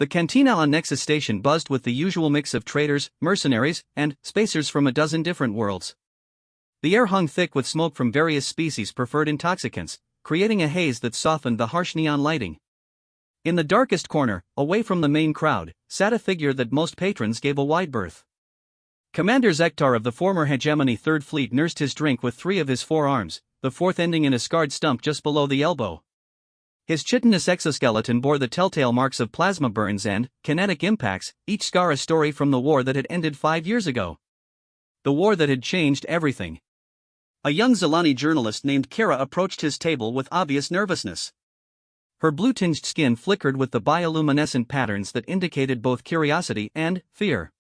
The cantina on Nexus Station buzzed with the usual mix of traders, mercenaries, and spacers from a dozen different worlds. The air hung thick with smoke from various species' preferred intoxicants, creating a haze that softened the harsh neon lighting. In the darkest corner, away from the main crowd, sat a figure that most patrons gave a wide berth. Commander Zektar of the former Hegemony 3rd Fleet nursed his drink with 3 of his 4 arms, the 4th ending in a scarred stump just below the elbow. His chitinous exoskeleton bore the telltale marks of plasma burns and kinetic impacts, each scar a story from the war that had ended 5 years ago. The war that had changed everything. A young Zelani journalist named Kara approached his table with obvious nervousness. Her blue-tinged skin flickered with the bioluminescent patterns that indicated both curiosity and fear.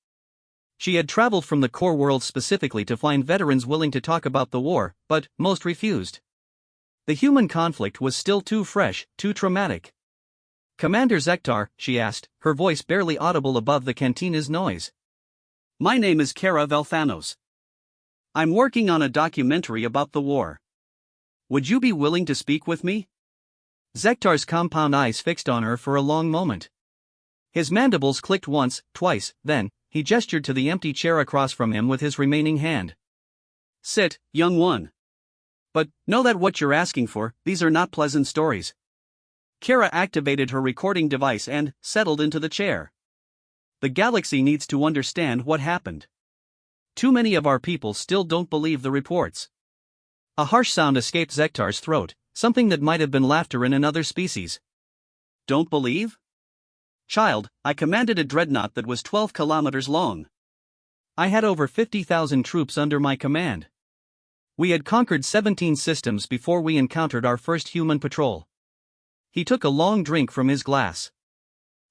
She had traveled from the core world specifically to find veterans willing to talk about the war, but most refused. The human conflict was still too fresh, too traumatic. "Commander Zektar," she asked, her voice barely audible above the cantina's noise. "My name is Kara Velthanos. I'm working on a documentary about the war. Would you be willing to speak with me?" Zektar's compound eyes fixed on her for a long moment. His mandibles clicked once, twice, then he gestured to the empty chair across from him with his remaining hand. "Sit, young one. But know that what you're asking for, these are not pleasant stories." Kara activated her recording device and settled into the chair. "The galaxy needs to understand what happened. Too many of our people still don't believe the reports." A harsh sound escaped Zektar's throat, something that might have been laughter in another species. "Don't believe? Child, I commanded a dreadnought that was 12 kilometers long. I had over 50,000 troops under my command. We had conquered 17 systems before we encountered our first human patrol." He took a long drink from his glass.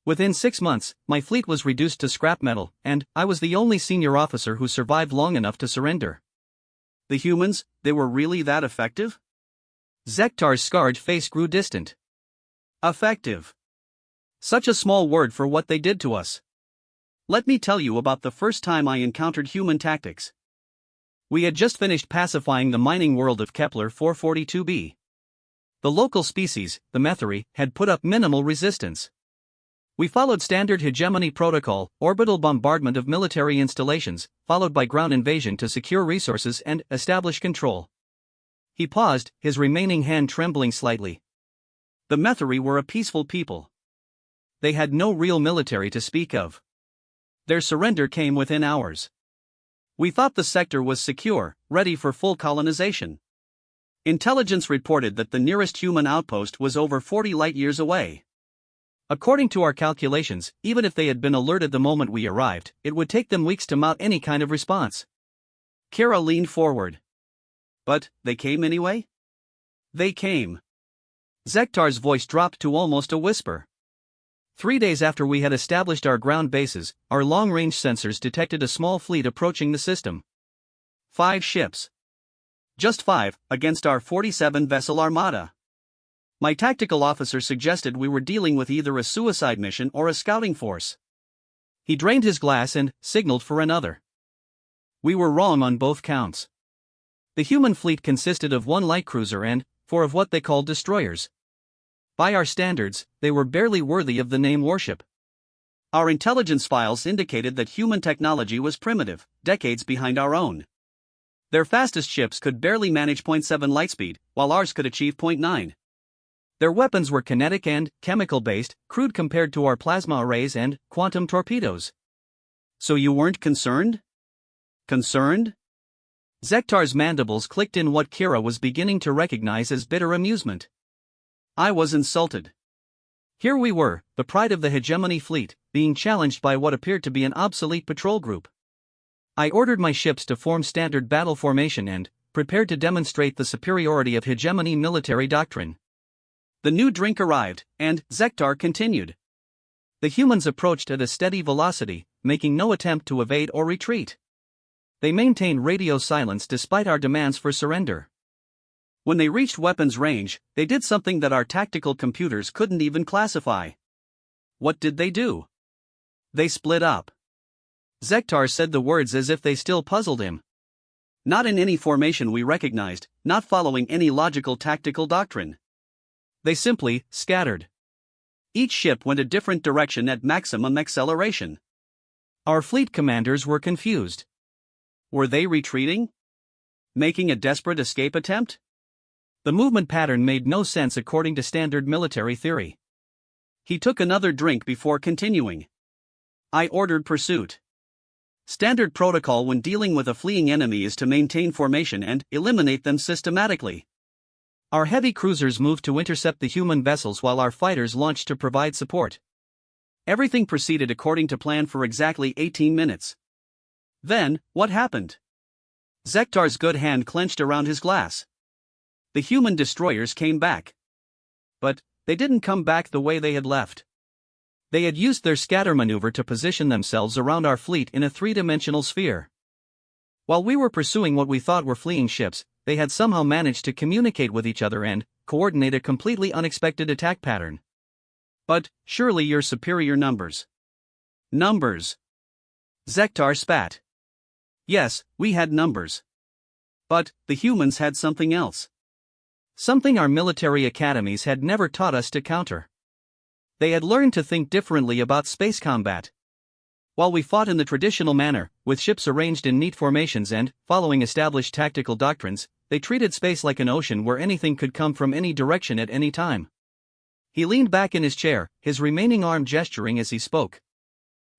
"Within 6 months, my fleet was reduced to scrap metal, and I was the only senior officer who survived long enough to surrender." "The humans, they were really that effective?" Zektar's scarred face grew distant. "Effective. Such a small word for what they did to us. Let me tell you about the first time I encountered human tactics. We had just finished pacifying the mining world of Kepler 442b. The local species, the Metheri, had put up minimal resistance. We followed standard hegemony protocol, orbital bombardment of military installations, followed by ground invasion to secure resources and establish control." He paused, his remaining hand trembling slightly. "The Metheri were a peaceful people. They had no real military to speak of. Their surrender came within hours. We thought the sector was secure, ready for full colonization. Intelligence reported that the nearest human outpost was over 40 light-years away. According to our calculations, even if they had been alerted the moment we arrived, it would take them weeks to mount any kind of response." Kara leaned forward. "But they came anyway?" "They came." Zektar's voice dropped to almost a whisper. 3 days after we had established our ground bases, our long-range sensors detected a small fleet approaching the system. 5 ships. Just 5, against our 47-vessel armada. My tactical officer suggested we were dealing with either a suicide mission or a scouting force. He drained his glass and signaled for another. We were wrong on both counts. The human fleet consisted of 1 light cruiser and 4 of what they called destroyers. By our standards, they were barely worthy of the name warship. Our intelligence files indicated that human technology was primitive, decades behind our own. Their fastest ships could barely manage 0.7 lightspeed, while ours could achieve 0.9. Their weapons were kinetic and chemical-based, crude compared to our plasma arrays and quantum torpedoes. "So you weren't concerned?" "Concerned?" Zektar's mandibles clicked in what Kira was beginning to recognize as bitter amusement. "I was insulted. Here we were, the pride of the hegemony fleet, being challenged by what appeared to be an obsolete patrol group. I ordered my ships to form standard battle formation and prepared to demonstrate the superiority of hegemony military doctrine." The new drink arrived, and Zektar continued. "The humans approached at a steady velocity, making no attempt to evade or retreat. They maintained radio silence despite our demands for surrender. When they reached weapons range, they did something that our tactical computers couldn't even classify." "What did they do?" "They split up." Zektar said the words as if they still puzzled him. "Not in any formation we recognized, not following any logical tactical doctrine. They simply scattered. Each ship went a different direction at maximum acceleration. Our fleet commanders were confused. Were they retreating? Making a desperate escape attempt? The movement pattern made no sense according to standard military theory. He took another drink before continuing. I ordered pursuit. Standard protocol when dealing with a fleeing enemy is to maintain formation and eliminate them systematically. Our heavy cruisers moved to intercept the human vessels while our fighters launched to provide support. Everything proceeded according to plan for exactly 18 minutes. Then, what happened? Zektar's good hand clenched around his glass. The human destroyers came back. But they didn't come back the way they had left. They had used their scatter maneuver to position themselves around our fleet in a three-dimensional sphere. While we were pursuing what we thought were fleeing ships, they had somehow managed to communicate with each other and coordinate a completely unexpected attack pattern. But surely your superior numbers. Numbers. Zektar spat. Yes, we had numbers. But the humans had something else. Something our military academies had never taught us to counter. They had learned to think differently about space combat. While we fought in the traditional manner, with ships arranged in neat formations and following established tactical doctrines, they treated space like an ocean where anything could come from any direction at any time. He leaned back in his chair, his remaining arm gesturing as he spoke.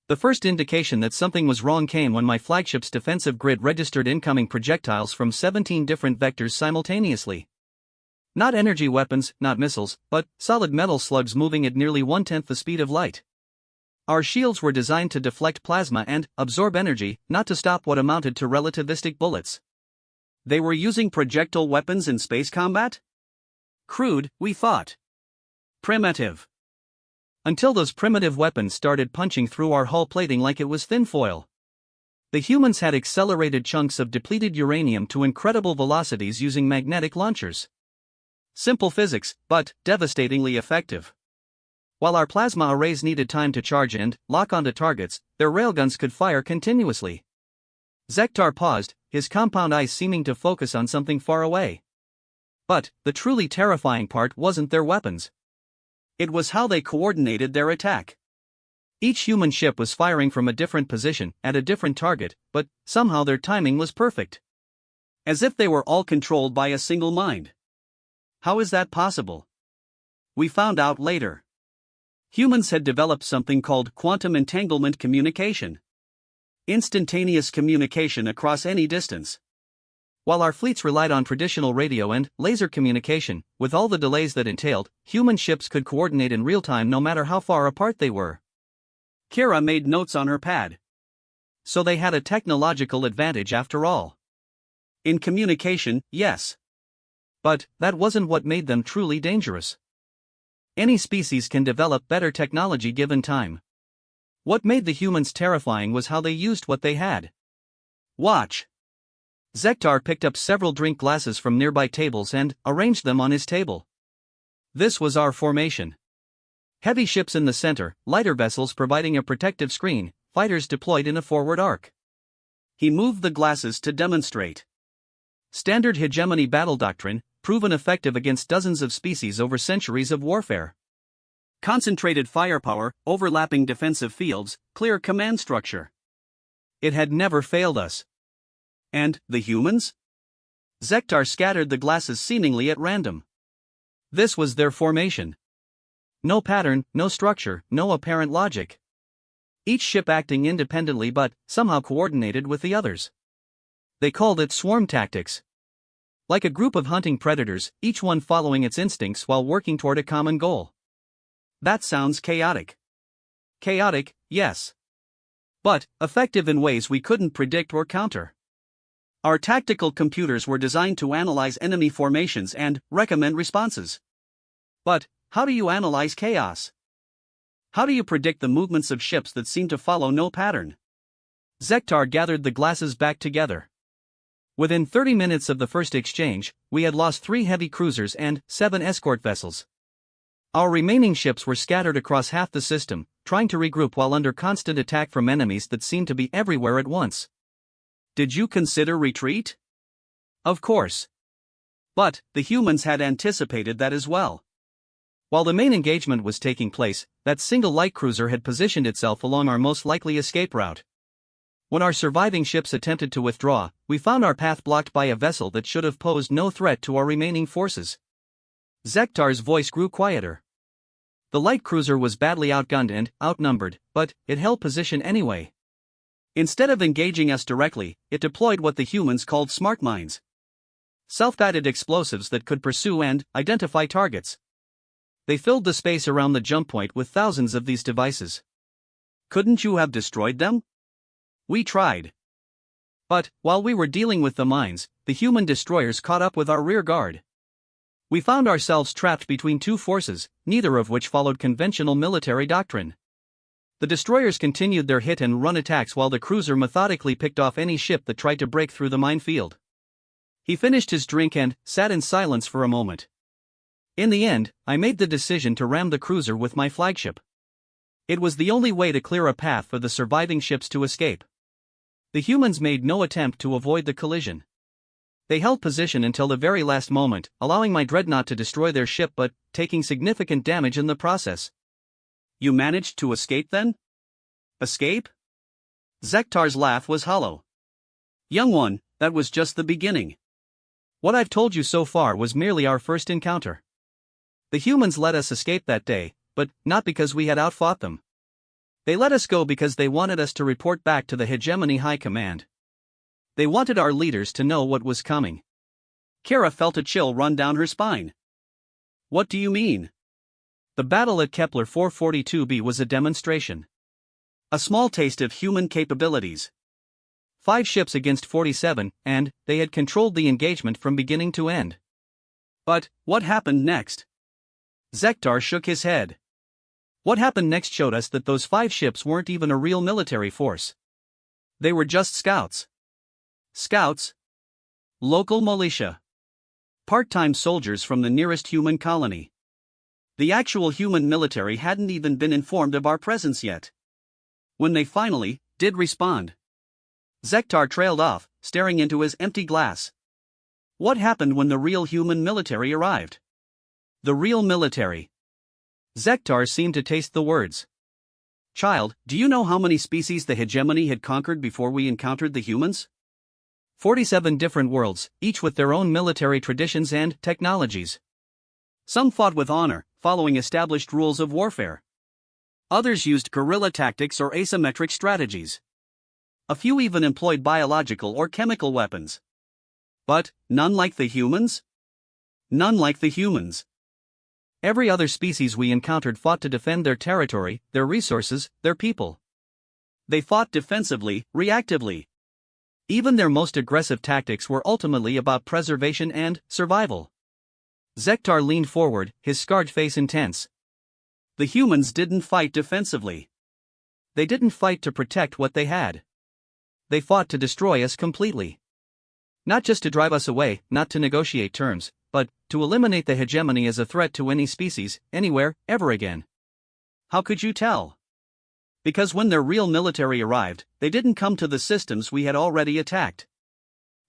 The first indication that something was wrong came when my flagship's defensive grid registered incoming projectiles from 17 different vectors simultaneously. Not energy weapons, not missiles, but solid metal slugs moving at nearly 1/10 the speed of light. Our shields were designed to deflect plasma and absorb energy, not to stop what amounted to relativistic bullets. They were using projectile weapons in space combat? Crude, we thought. Primitive. Until those primitive weapons started punching through our hull plating like it was tinfoil. The humans had accelerated chunks of depleted uranium to incredible velocities using magnetic launchers. Simple physics, but devastatingly effective. While our plasma arrays needed time to charge and lock onto targets, their railguns could fire continuously. Zektar paused, his compound eyes seeming to focus on something far away. But the truly terrifying part wasn't their weapons. It was how they coordinated their attack. Each human ship was firing from a different position, at a different target, but somehow their timing was perfect. As if they were all controlled by a single mind. How is that possible? We found out later. Humans had developed something called quantum entanglement communication. Instantaneous communication across any distance. While our fleets relied on traditional radio and laser communication, with all the delays that entailed, human ships could coordinate in real time no matter how far apart they were. Kira made notes on her pad. So they had a technological advantage after all. In communication, yes. But that wasn't what made them truly dangerous. Any species can develop better technology given time. What made the humans terrifying was how they used what they had. Watch. Zektar picked up several drink glasses from nearby tables and arranged them on his table. This was our formation. Heavy ships in the center, lighter vessels providing a protective screen, fighters deployed in a forward arc. He moved the glasses to demonstrate. Standard hegemony battle doctrine, proven effective against dozens of species over centuries of warfare. Concentrated firepower, overlapping defensive fields, clear command structure. It had never failed us. And the humans? Zektar scattered the glasses seemingly at random. This was their formation. No pattern, no structure, no apparent logic. Each ship acting independently but somehow coordinated with the others. They called it swarm tactics. Like a group of hunting predators, each one following its instincts while working toward a common goal. That sounds chaotic. Chaotic, yes. But effective in ways we couldn't predict or counter. Our tactical computers were designed to analyze enemy formations and recommend responses. But how do you analyze chaos? How do you predict the movements of ships that seem to follow no pattern? Zektar gathered the glasses back together. Within 30 minutes of the first exchange, we had lost 3 heavy cruisers and 7 escort vessels. Our remaining ships were scattered across half the system, trying to regroup while under constant attack from enemies that seemed to be everywhere at once. Did you consider retreat? Of course. But the humans had anticipated that as well. While the main engagement was taking place, that single light cruiser had positioned itself along our most likely escape route. When our surviving ships attempted to withdraw, we found our path blocked by a vessel that should have posed no threat to our remaining forces. Zektar's voice grew quieter. The light cruiser was badly outgunned and outnumbered, but it held position anyway. Instead of engaging us directly, it deployed what the humans called smart mines. Self-guided explosives that could pursue and identify targets. They filled the space around the jump point with thousands of these devices. Couldn't you have destroyed them? We tried. But, while we were dealing with the mines, the human destroyers caught up with our rear guard. We found ourselves trapped between two forces, neither of which followed conventional military doctrine. The destroyers continued their hit-and-run attacks while the cruiser methodically picked off any ship that tried to break through the minefield. He finished his drink and sat in silence for a moment. In the end, I made the decision to ram the cruiser with my flagship. It was the only way to clear a path for the surviving ships to escape. The humans made no attempt to avoid the collision. They held position until the very last moment, allowing my dreadnought to destroy their ship but taking significant damage in the process. You managed to escape then? Escape? Zektar's laugh was hollow. Young one, that was just the beginning. What I've told you so far was merely our first encounter. The humans let us escape that day, but not because we had outfought them. They let us go because they wanted us to report back to the Hegemony High Command. They wanted our leaders to know what was coming. Kara felt a chill run down her spine. What do you mean? The battle at Kepler 442b was a demonstration. A small taste of human capabilities. 5 ships against 47, and they had controlled the engagement from beginning to end. But, what happened next? Zektar shook his head. What happened next showed us that those 5 ships weren't even a real military force. They were just scouts. Scouts? Local militia. Part-time soldiers from the nearest human colony. The actual human military hadn't even been informed of our presence yet. When they finally did respond. Zektar trailed off, staring into his empty glass. What happened when the real human military arrived? The real military. Zektar seemed to taste the words. Child, do you know how many species the hegemony had conquered before we encountered the humans? 47 different worlds, each with their own military traditions and technologies. Some fought with honor, following established rules of warfare. Others used guerrilla tactics or asymmetric strategies. A few even employed biological or chemical weapons. But, none like the humans? None like the humans. Every other species we encountered fought to defend their territory, their resources, their people. They fought defensively, reactively. Even their most aggressive tactics were ultimately about preservation and survival. Zektar leaned forward, his scarred face intense. The humans didn't fight defensively. They didn't fight to protect what they had. They fought to destroy us completely. Not just to drive us away, not to negotiate terms, but to eliminate the hegemony as a threat to any species, anywhere, ever again. How could you tell? Because when their real military arrived, they didn't come to the systems we had already attacked.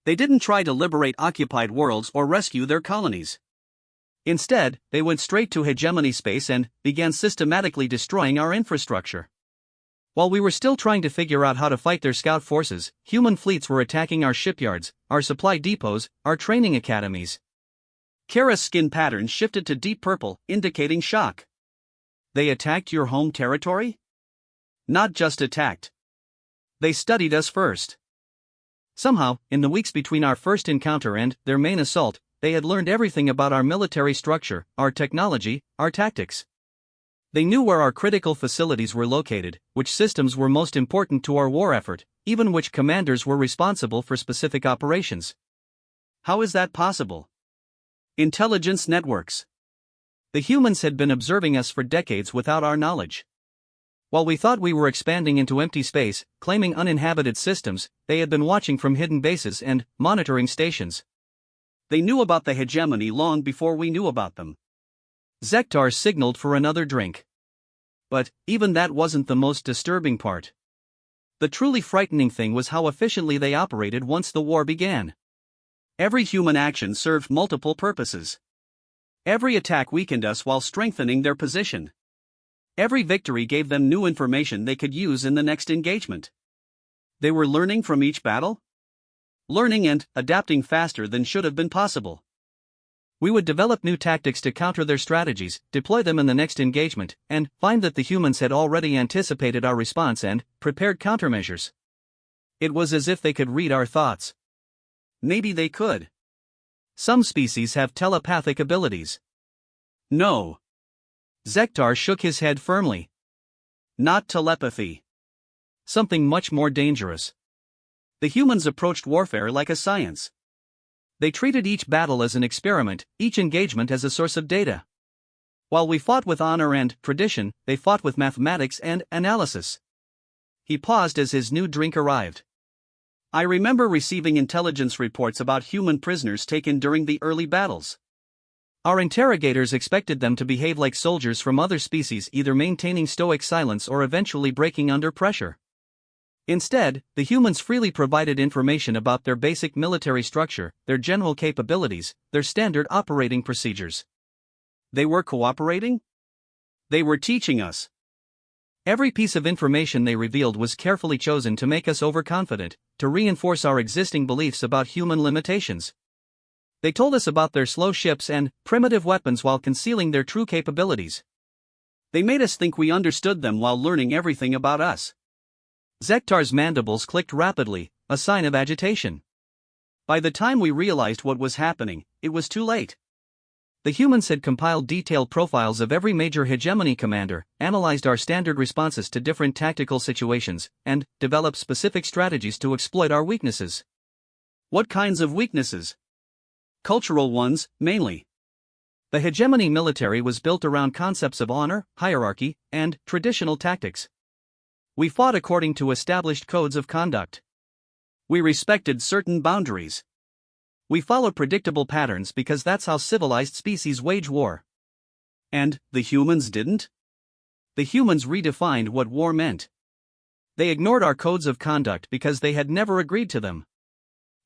They didn't try to liberate occupied worlds or rescue their colonies. Instead, they went straight to hegemony space and began systematically destroying our infrastructure. While we were still trying to figure out how to fight their scout forces, human fleets were attacking our shipyards, our supply depots, our training academies. Kara's skin pattern shifted to deep purple, indicating shock. They attacked your home territory? Not just attacked. They studied us first. Somehow, in the weeks between our first encounter and their main assault, they had learned everything about our military structure, our technology, our tactics. They knew where our critical facilities were located, which systems were most important to our war effort, even which commanders were responsible for specific operations. How is that possible? Intelligence networks. The humans had been observing us for decades without our knowledge. While we thought we were expanding into empty space, claiming uninhabited systems, they had been watching from hidden bases and monitoring stations. They knew about the hegemony long before we knew about them. Zektar signaled for another drink. But even that wasn't the most disturbing part. The truly frightening thing was how efficiently they operated once the war began. Every human action served multiple purposes. Every attack weakened us while strengthening their position. Every victory gave them new information they could use in the next engagement. They were learning from each battle? Learning and adapting faster than should have been possible. We would develop new tactics to counter their strategies, deploy them in the next engagement, and find that the humans had already anticipated our response and prepared countermeasures. It was as if they could read our thoughts. Maybe they could. Some species have telepathic abilities. No. Zektar shook his head firmly. Not telepathy. Something much more dangerous. The humans approached warfare like a science. They treated each battle as an experiment, each engagement as a source of data. While we fought with honor and tradition, they fought with mathematics and analysis. He paused as his new drink arrived. I remember receiving intelligence reports about human prisoners taken during the early battles. Our interrogators expected them to behave like soldiers from other species, either maintaining stoic silence or eventually breaking under pressure. Instead, the humans freely provided information about their basic military structure, their general capabilities, their standard operating procedures. They were cooperating? They were teaching us. Every piece of information they revealed was carefully chosen to make us overconfident, to reinforce our existing beliefs about human limitations. They told us about their slow ships and primitive weapons while concealing their true capabilities. They made us think we understood them while learning everything about us. Zektar's mandibles clicked rapidly, a sign of agitation. By the time we realized what was happening, it was too late. The humans had compiled detailed profiles of every major hegemony commander, analyzed our standard responses to different tactical situations, and developed specific strategies to exploit our weaknesses. What kinds of weaknesses? Cultural ones, mainly. The hegemony military was built around concepts of honor, hierarchy, and traditional tactics. We fought according to established codes of conduct. We respected certain boundaries. We followed predictable patterns because that's how civilized species wage war. And the humans didn't? The humans redefined what war meant. They ignored our codes of conduct because they had never agreed to them.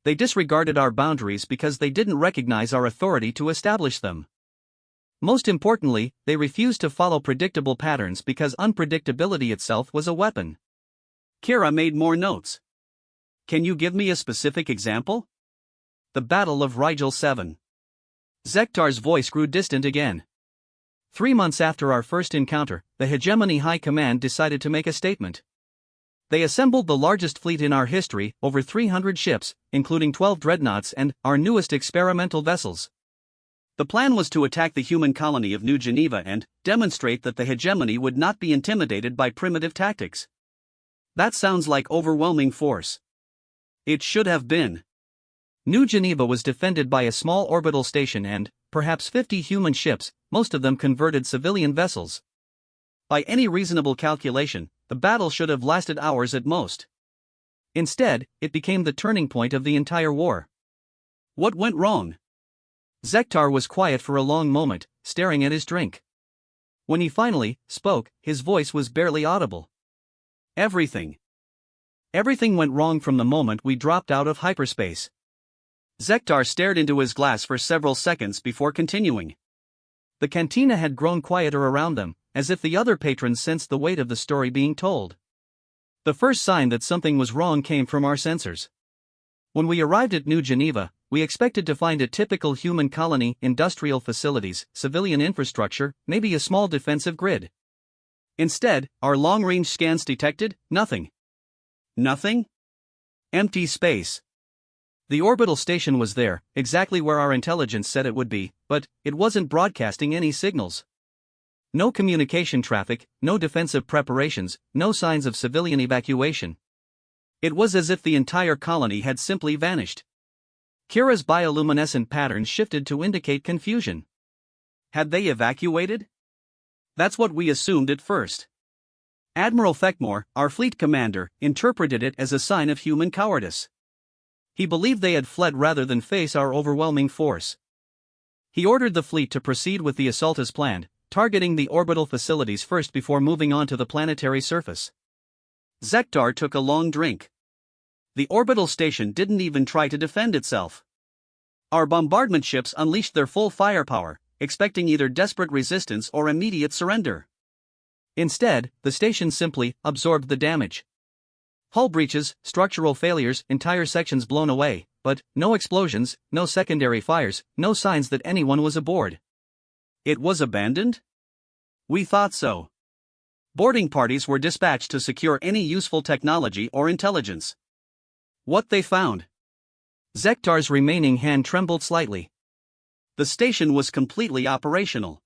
They disregarded our boundaries because they didn't recognize our authority to establish them. Most importantly, they refused to follow predictable patterns because unpredictability itself was a weapon. Kira made more notes. Can you give me a specific example? The Battle of Rigel 7. Zektar's voice grew distant again. 3 months after our first encounter, the Hegemony High Command decided to make a statement. They assembled the largest fleet in our history, over 300 ships, including 12 dreadnoughts and our newest experimental vessels. The plan was to attack the human colony of New Geneva and demonstrate that the hegemony would not be intimidated by primitive tactics. That sounds like overwhelming force. It should have been. New Geneva was defended by a small orbital station and, perhaps 50 human ships, most of them converted civilian vessels. By any reasonable calculation, the battle should have lasted hours at most. Instead, it became the turning point of the entire war. What went wrong? Zektar was quiet for a long moment, staring at his drink. When he finally spoke, his voice was barely audible. Everything. Everything went wrong from the moment we dropped out of hyperspace. Zektar stared into his glass for several seconds before continuing. The cantina had grown quieter around them, as if the other patrons sensed the weight of the story being told. The first sign that something was wrong came from our sensors. When we arrived at New Geneva, we expected to find a typical human colony, industrial facilities, civilian infrastructure, maybe a small defensive grid. Instead, our long-range scans detected nothing. Nothing? Empty space. The orbital station was there, exactly where our intelligence said it would be, but it wasn't broadcasting any signals. No communication traffic, no defensive preparations, no signs of civilian evacuation. It was as if the entire colony had simply vanished. Kira's bioluminescent patterns shifted to indicate confusion. Had they evacuated? That's what we assumed at first. Admiral Feckmore, our fleet commander, interpreted it as a sign of human cowardice. He believed they had fled rather than face our overwhelming force. He ordered the fleet to proceed with the assault as planned, targeting the orbital facilities first before moving on to the planetary surface. Zektar took a long drink. The orbital station didn't even try to defend itself. Our bombardment ships unleashed their full firepower, expecting either desperate resistance or immediate surrender. Instead, the station simply absorbed the damage. Hull breaches, structural failures, entire sections blown away, but no explosions, no secondary fires, no signs that anyone was aboard. It was abandoned? We thought so. Boarding parties were dispatched to secure any useful technology or intelligence. What they found? Zektar's remaining hand trembled slightly. The station was completely operational.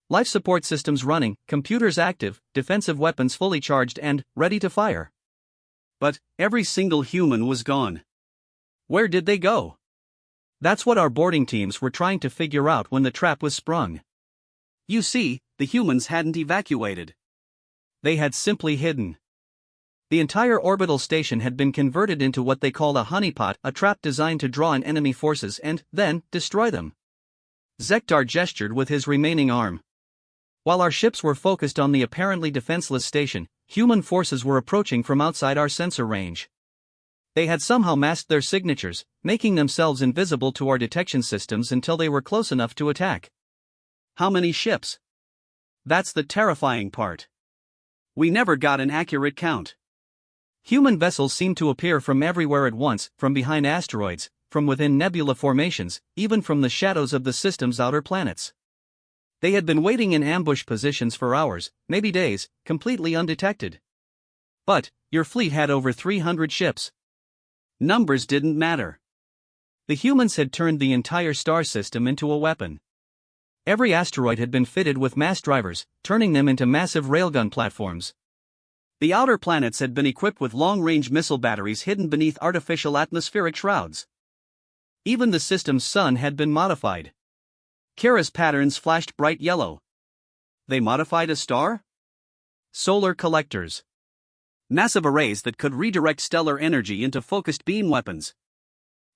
Life support systems running, computers active, defensive weapons fully charged and ready to fire. But every single human was gone. Where did they go? That's what our boarding teams were trying to figure out when the trap was sprung. You see, the humans hadn't evacuated. They had simply hidden. The entire orbital station had been converted into what they called a honeypot, a trap designed to draw in enemy forces and then destroy them. Zektar gestured with his remaining arm. While our ships were focused on the apparently defenseless station, human forces were approaching from outside our sensor range. They had somehow masked their signatures, making themselves invisible to our detection systems until they were close enough to attack. How many ships? That's the terrifying part. We never got an accurate count. Human vessels seemed to appear from everywhere at once, from behind asteroids, from within nebula formations, even from the shadows of the system's outer planets. They had been waiting in ambush positions for hours, maybe days, completely undetected. But your fleet had over 300 ships. Numbers didn't matter. The humans had turned the entire star system into a weapon. Every asteroid had been fitted with mass drivers, turning them into massive railgun platforms. The outer planets had been equipped with long-range missile batteries hidden beneath artificial atmospheric shrouds. Even the system's sun had been modified. Kara's patterns flashed bright yellow. They modified a star? Solar collectors. Massive arrays that could redirect stellar energy into focused beam weapons.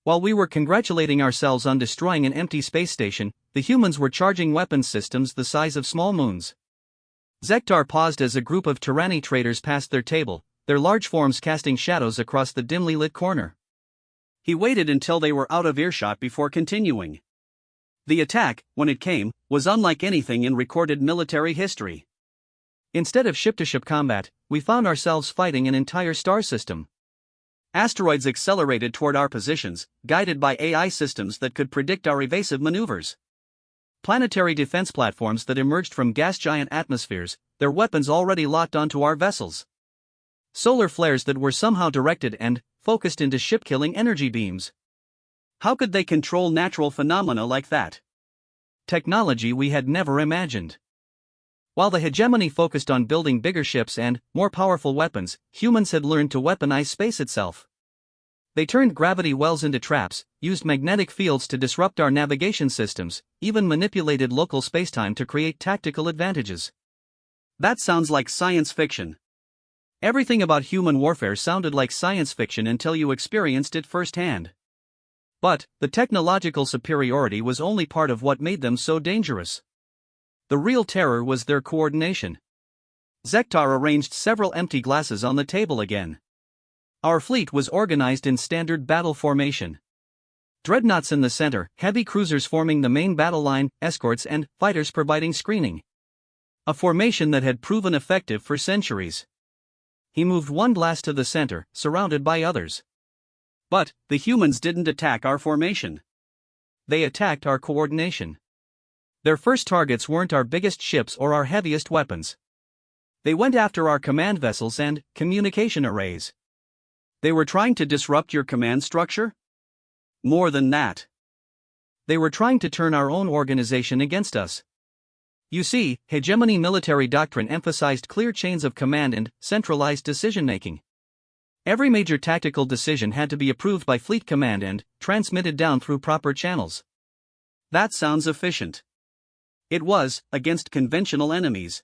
While we were congratulating ourselves on destroying an empty space station, the humans were charging weapons systems the size of small moons. Zektar paused as a group of Tyranny traders passed their table, their large forms casting shadows across the dimly lit corner. He waited until they were out of earshot before continuing. The attack, when it came, was unlike anything in recorded military history. Instead of ship-to-ship combat, we found ourselves fighting an entire star system. Asteroids accelerated toward our positions, guided by AI systems that could predict our evasive maneuvers. Planetary defense platforms that emerged from gas giant atmospheres, their weapons already locked onto our vessels. Solar flares that were somehow directed and focused into ship-killing energy beams. How could they control natural phenomena like that? Technology we had never imagined. While the hegemony focused on building bigger ships and more powerful weapons, humans had learned to weaponize space itself. They turned gravity wells into traps, used magnetic fields to disrupt our navigation systems, even manipulated local spacetime to create tactical advantages. That sounds like science fiction. Everything about human warfare sounded like science fiction until you experienced it firsthand. But the technological superiority was only part of what made them so dangerous. The real terror was their coordination. Zektar arranged several empty glasses on the table again. Our fleet was organized in standard battle formation. Dreadnoughts in the center, heavy cruisers forming the main battle line, escorts and fighters providing screening. A formation that had proven effective for centuries. He moved one glass to the center, surrounded by others. But the humans didn't attack our formation. They attacked our coordination. Their first targets weren't our biggest ships or our heaviest weapons. They went after our command vessels and communication arrays. They were trying to disrupt your command structure? More than that. They were trying to turn our own organization against us. You see, hegemony military doctrine emphasized clear chains of command and centralized decision-making. Every major tactical decision had to be approved by fleet command and transmitted down through proper channels. That sounds efficient. It was, against conventional enemies.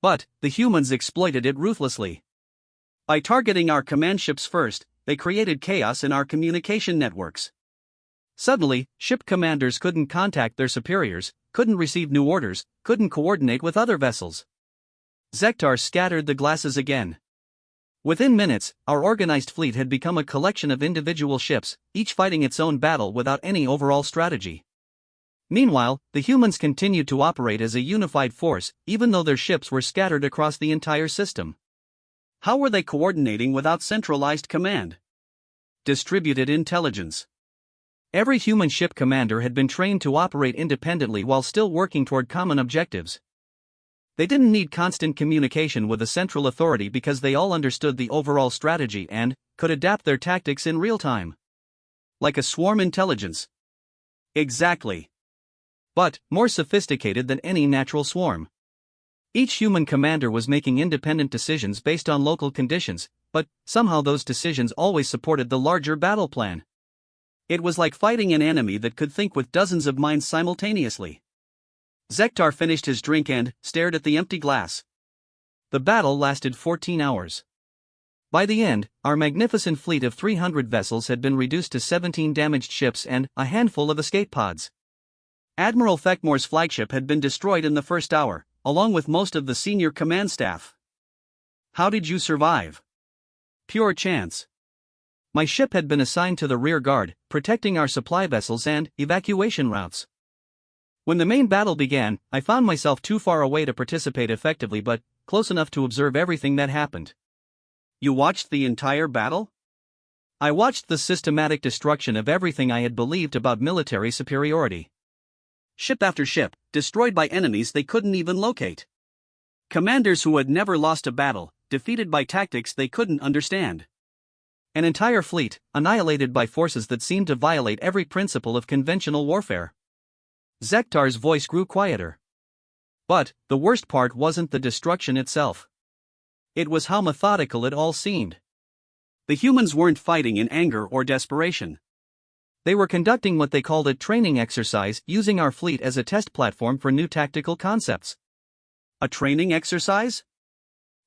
But the humans exploited it ruthlessly. By targeting our command ships first, they created chaos in our communication networks. Suddenly, ship commanders couldn't contact their superiors, couldn't receive new orders, couldn't coordinate with other vessels. Zektar scattered the glasses again. Within minutes, our organized fleet had become a collection of individual ships, each fighting its own battle without any overall strategy. Meanwhile, the humans continued to operate as a unified force, even though their ships were scattered across the entire system. How were they coordinating without centralized command? Distributed intelligence. Every human ship commander had been trained to operate independently while still working toward common objectives. They didn't need constant communication with a central authority because they all understood the overall strategy and could adapt their tactics in real time. Like a swarm intelligence. Exactly. But more sophisticated than any natural swarm. Each human commander was making independent decisions based on local conditions, but somehow those decisions always supported the larger battle plan. It was like fighting an enemy that could think with dozens of minds simultaneously. Zektar finished his drink and stared at the empty glass. The battle lasted 14 hours. By the end, our magnificent fleet of 300 vessels had been reduced to 17 damaged ships and a handful of escape pods. Admiral Thekmore's flagship had been destroyed in the first hour, along with most of the senior command staff. How did you survive? Pure chance. My ship had been assigned to the rear guard, protecting our supply vessels and evacuation routes. When the main battle began, I found myself too far away to participate effectively but close enough to observe everything that happened. You watched the entire battle? I watched the systematic destruction of everything I had believed about military superiority. Ship after ship, destroyed by enemies they couldn't even locate. Commanders who had never lost a battle, defeated by tactics they couldn't understand. An entire fleet, annihilated by forces that seemed to violate every principle of conventional warfare. Zektar's voice grew quieter. But the worst part wasn't the destruction itself. It was how methodical it all seemed. The humans weren't fighting in anger or desperation. They were conducting what they called a training exercise, using our fleet as a test platform for new tactical concepts. A training exercise?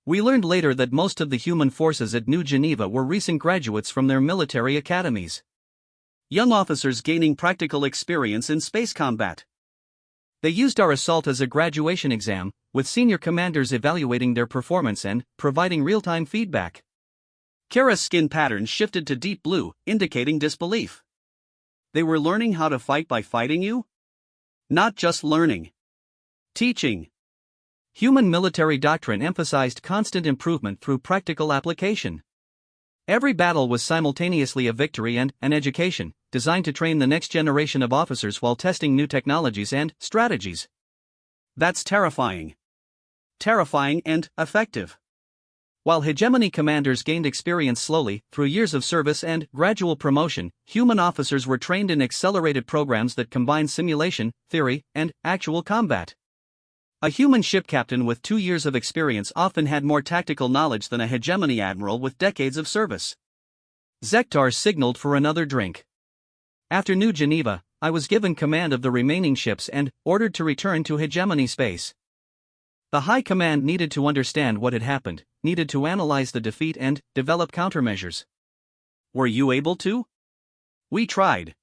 We learned later that most of the human forces at New Geneva were recent graduates from their military academies. Young officers gaining practical experience in space combat. They used our assault as a graduation exam, with senior commanders evaluating their performance and providing real-time feedback. Kara's skin patterns shifted to deep blue, indicating disbelief. They were learning how to fight by fighting you? Not just learning. Teaching. Human military doctrine emphasized constant improvement through practical application. Every battle was simultaneously a victory and an education, designed to train the next generation of officers while testing new technologies and strategies. That's terrifying. Terrifying and effective. While hegemony commanders gained experience slowly, through years of service and gradual promotion, human officers were trained in accelerated programs that combined simulation, theory, and actual combat. A human ship captain with 2 years of experience often had more tactical knowledge than a hegemony admiral with decades of service. Zektar signaled for another drink. After New Geneva, I was given command of the remaining ships and ordered to return to hegemony space. The High Command needed to understand what had happened, needed to analyze the defeat and develop countermeasures. Were you able to? We tried.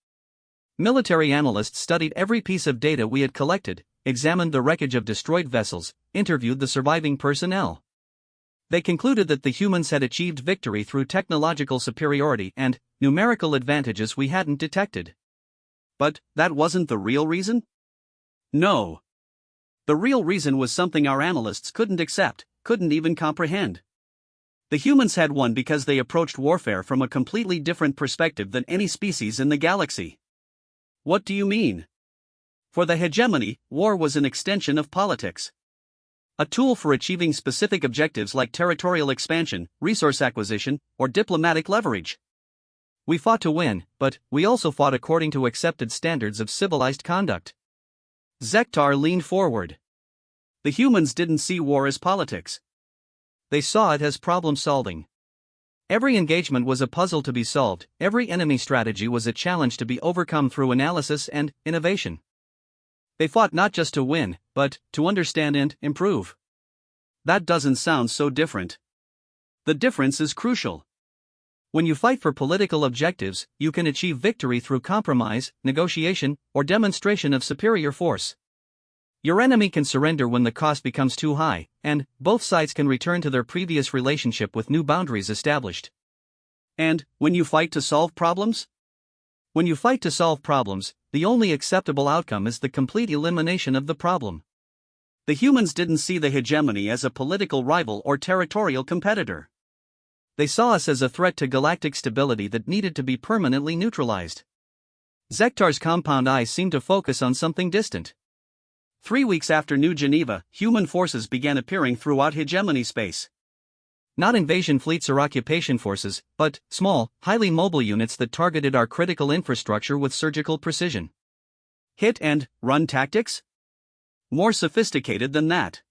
Military analysts studied every piece of data we had collected, examined the wreckage of destroyed vessels, interviewed the surviving personnel. They concluded that the humans had achieved victory through technological superiority and numerical advantages we hadn't detected. But that wasn't the real reason? No. The real reason was something our analysts couldn't accept, couldn't even comprehend. The humans had won because they approached warfare from a completely different perspective than any species in the galaxy. What do you mean? For the hegemony, war was an extension of politics. A tool for achieving specific objectives like territorial expansion, resource acquisition, or diplomatic leverage. We fought to win, but we also fought according to accepted standards of civilized conduct. Zektar leaned forward. The humans didn't see war as politics. They saw it as problem-solving. Every engagement was a puzzle to be solved, every enemy strategy was a challenge to be overcome through analysis and innovation. They fought not just to win, but to understand and improve. That doesn't sound so different. The difference is crucial. When you fight for political objectives, you can achieve victory through compromise, negotiation, or demonstration of superior force. Your enemy can surrender when the cost becomes too high, and both sides can return to their previous relationship with new boundaries established. And when you fight to solve problems? When you fight to solve problems, the only acceptable outcome is the complete elimination of the problem. The humans didn't see the hegemony as a political rival or territorial competitor. They saw us as a threat to galactic stability that needed to be permanently neutralized. Zektar's compound eyes seemed to focus on something distant. 3 weeks after New Geneva, human forces began appearing throughout hegemony space. Not invasion fleets or occupation forces, but small, highly mobile units that targeted our critical infrastructure with surgical precision. Hit and run tactics? More sophisticated than that.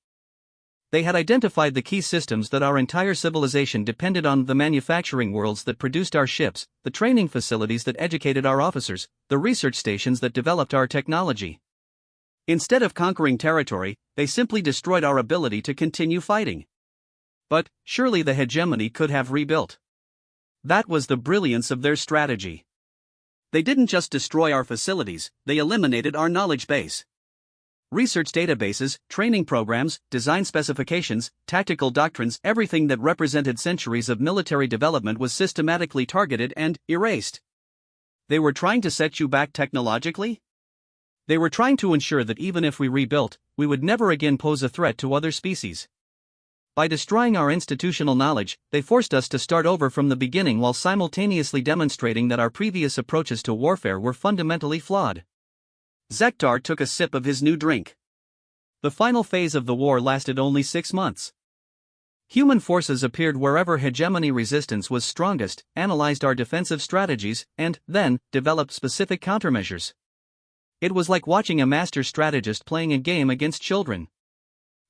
They had identified the key systems that our entire civilization depended on: the manufacturing worlds that produced our ships, the training facilities that educated our officers, the research stations that developed our technology. Instead of conquering territory, they simply destroyed our ability to continue fighting. But surely the hegemony could have rebuilt. That was the brilliance of their strategy. They didn't just destroy our facilities, they eliminated our knowledge base. Research databases, training programs, design specifications, tactical doctrines, everything that represented centuries of military development was systematically targeted and erased. They were trying to set you back technologically? They were trying to ensure that even if we rebuilt, we would never again pose a threat to other species. By destroying our institutional knowledge, they forced us to start over from the beginning while simultaneously demonstrating that our previous approaches to warfare were fundamentally flawed. Zektar took a sip of his new drink. The final phase of the war lasted only 6 months. Human forces appeared wherever hegemony resistance was strongest, analyzed our defensive strategies, and, then, developed specific countermeasures. It was like watching a master strategist playing a game against children.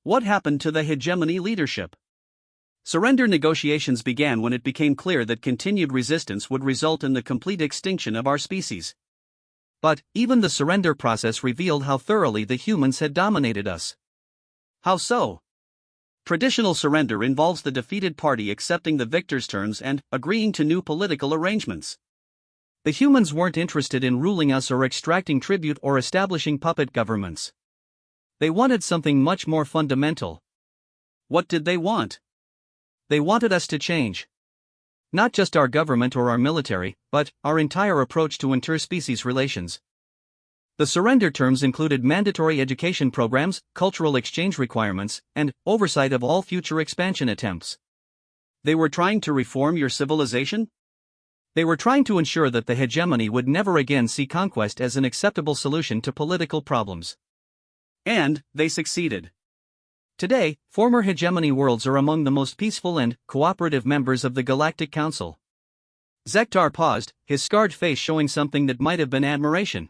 What happened to the hegemony leadership? Surrender negotiations began when it became clear that continued resistance would result in the complete extinction of our species. But even the surrender process revealed how thoroughly the humans had dominated us. How so? Traditional surrender involves the defeated party accepting the victor's terms and agreeing to new political arrangements. The humans weren't interested in ruling us or extracting tribute or establishing puppet governments. They wanted something much more fundamental. What did they want? They wanted us to change. Not just our government or our military, but our entire approach to interspecies relations. The surrender terms included mandatory education programs, cultural exchange requirements, and oversight of all future expansion attempts. They were trying to reform your civilization? They were trying to ensure that the hegemony would never again see conquest as an acceptable solution to political problems. And they succeeded. Today, former hegemony worlds are among the most peaceful and cooperative members of the Galactic Council. Zektar paused, his scarred face showing something that might have been admiration.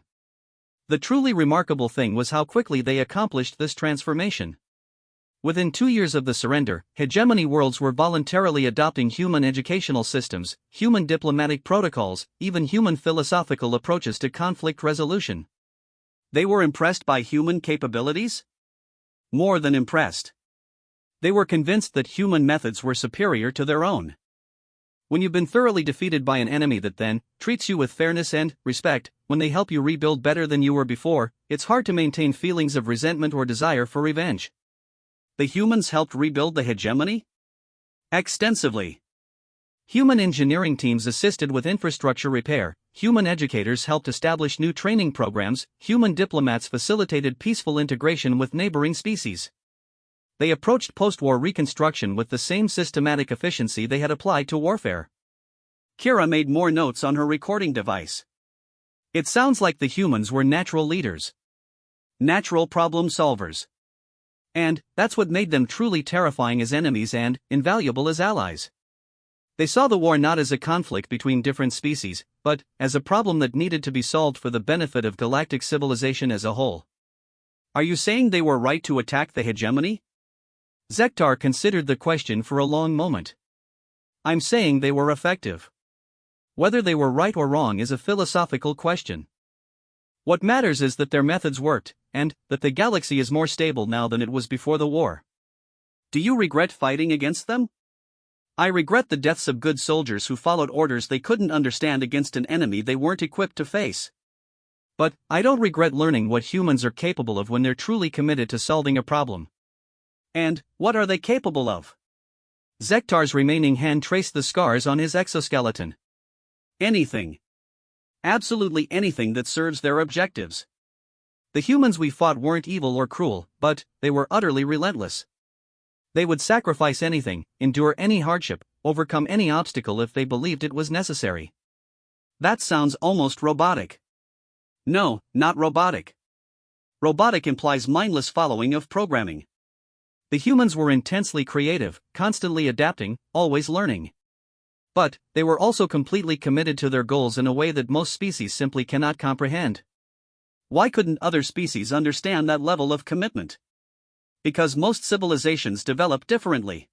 The truly remarkable thing was how quickly they accomplished this transformation. Within 2 years of the surrender, hegemony worlds were voluntarily adopting human educational systems, human diplomatic protocols, even human philosophical approaches to conflict resolution. They were impressed by human capabilities? More than impressed. They were convinced that human methods were superior to their own. When you've been thoroughly defeated by an enemy that then treats you with fairness and respect, when they help you rebuild better than you were before, it's hard to maintain feelings of resentment or desire for revenge. The humans helped rebuild the hegemony? Extensively. Human engineering teams assisted with infrastructure repair, human educators helped establish new training programs, human diplomats facilitated peaceful integration with neighboring species. They approached post-war reconstruction with the same systematic efficiency they had applied to warfare. Kira made more notes on her recording device. It sounds like the humans were natural leaders. Natural problem solvers. And that's what made them truly terrifying as enemies and invaluable as allies. They saw the war not as a conflict between different species, but as a problem that needed to be solved for the benefit of galactic civilization as a whole. Are you saying they were right to attack the hegemony? Zektar considered the question for a long moment. I'm saying they were effective. Whether they were right or wrong is a philosophical question. What matters is that their methods worked, and that the galaxy is more stable now than it was before the war. Do you regret fighting against them? I regret the deaths of good soldiers who followed orders they couldn't understand against an enemy they weren't equipped to face. But I don't regret learning what humans are capable of when they're truly committed to solving a problem. And what are they capable of? Zektar's remaining hand traced the scars on his exoskeleton. Anything. Absolutely anything that serves their objectives. The humans we fought weren't evil or cruel, but they were utterly relentless. They would sacrifice anything, endure any hardship, overcome any obstacle if they believed it was necessary. That sounds almost robotic. No, not robotic. Robotic implies mindless following of programming. The humans were intensely creative, constantly adapting, always learning. But they were also completely committed to their goals in a way that most species simply cannot comprehend. Why couldn't other species understand that level of commitment? Because most civilizations develop differently.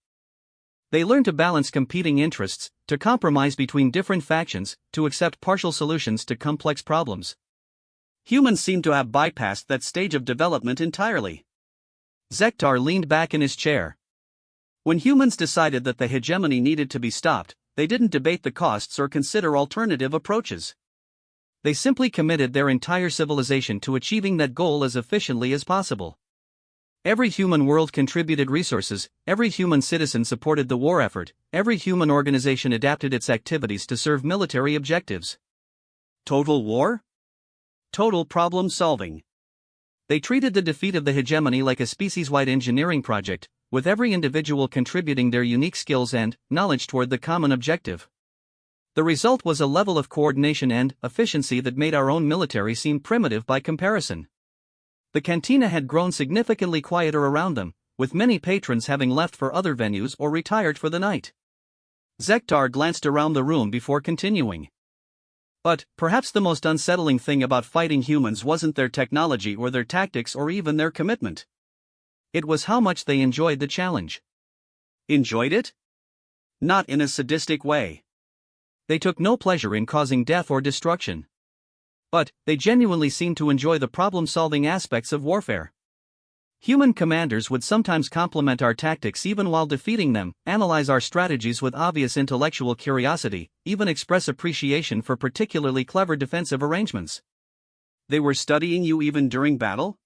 They learn to balance competing interests, to compromise between different factions, to accept partial solutions to complex problems. Humans seem to have bypassed that stage of development entirely. Zektar leaned back in his chair. When humans decided that the hegemony needed to be stopped, they didn't debate the costs or consider alternative approaches. They simply committed their entire civilization to achieving that goal as efficiently as possible. Every human world contributed resources, every human citizen supported the war effort, every human organization adapted its activities to serve military objectives. Total war? Total problem solving. They treated the defeat of the hegemony like a species-wide engineering project, with every individual contributing their unique skills and knowledge toward the common objective. The result was a level of coordination and efficiency that made our own military seem primitive by comparison. The cantina had grown significantly quieter around them, with many patrons having left for other venues or retired for the night. Zektar glanced around the room before continuing. But perhaps the most unsettling thing about fighting humans wasn't their technology or their tactics or even their commitment. It was how much they enjoyed the challenge. Enjoyed it? Not in a sadistic way. They took no pleasure in causing death or destruction. But they genuinely seemed to enjoy the problem-solving aspects of warfare. Human commanders would sometimes compliment our tactics even while defeating them, analyze our strategies with obvious intellectual curiosity, even express appreciation for particularly clever defensive arrangements. They were studying you even during battle?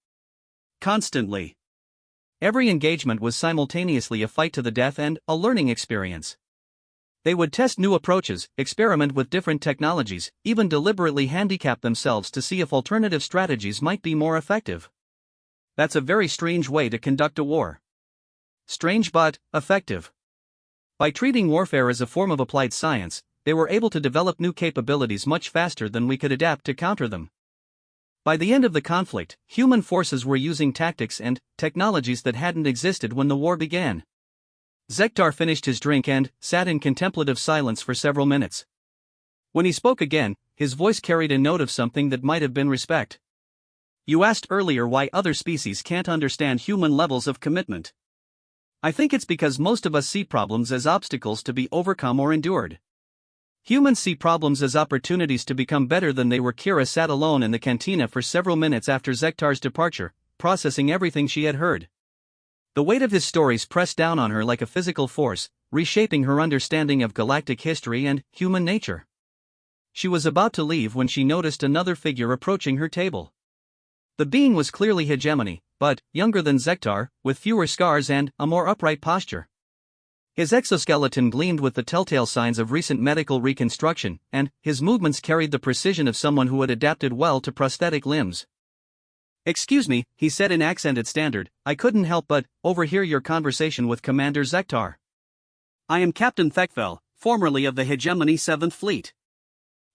Constantly. Every engagement was simultaneously a fight to the death and a learning experience. They would test new approaches, experiment with different technologies, even deliberately handicap themselves to see if alternative strategies might be more effective. That's a very strange way to conduct a war. Strange but effective. By treating warfare as a form of applied science, they were able to develop new capabilities much faster than we could adapt to counter them. By the end of the conflict, human forces were using tactics and technologies that hadn't existed when the war began. Zektar finished his drink and sat in contemplative silence for several minutes. When he spoke again, his voice carried a note of something that might have been respect. You asked earlier why other species can't understand human levels of commitment. I think it's because most of us see problems as obstacles to be overcome or endured. Humans see problems as opportunities to become better than they were. Kira sat alone in the cantina for several minutes after Zektar's departure, processing everything she had heard. The weight of his stories pressed down on her like a physical force, reshaping her understanding of galactic history and human nature. She was about to leave when she noticed another figure approaching her table. The being was clearly hegemony, but younger than Zektar, with fewer scars and a more upright posture. His exoskeleton gleamed with the telltale signs of recent medical reconstruction, and his movements carried the precision of someone who had adapted well to prosthetic limbs. "Excuse me," he said in accented standard, "I couldn't help but overhear your conversation with Commander Zektar. I am Captain Thekvel, formerly of the Hegemony 7th Fleet.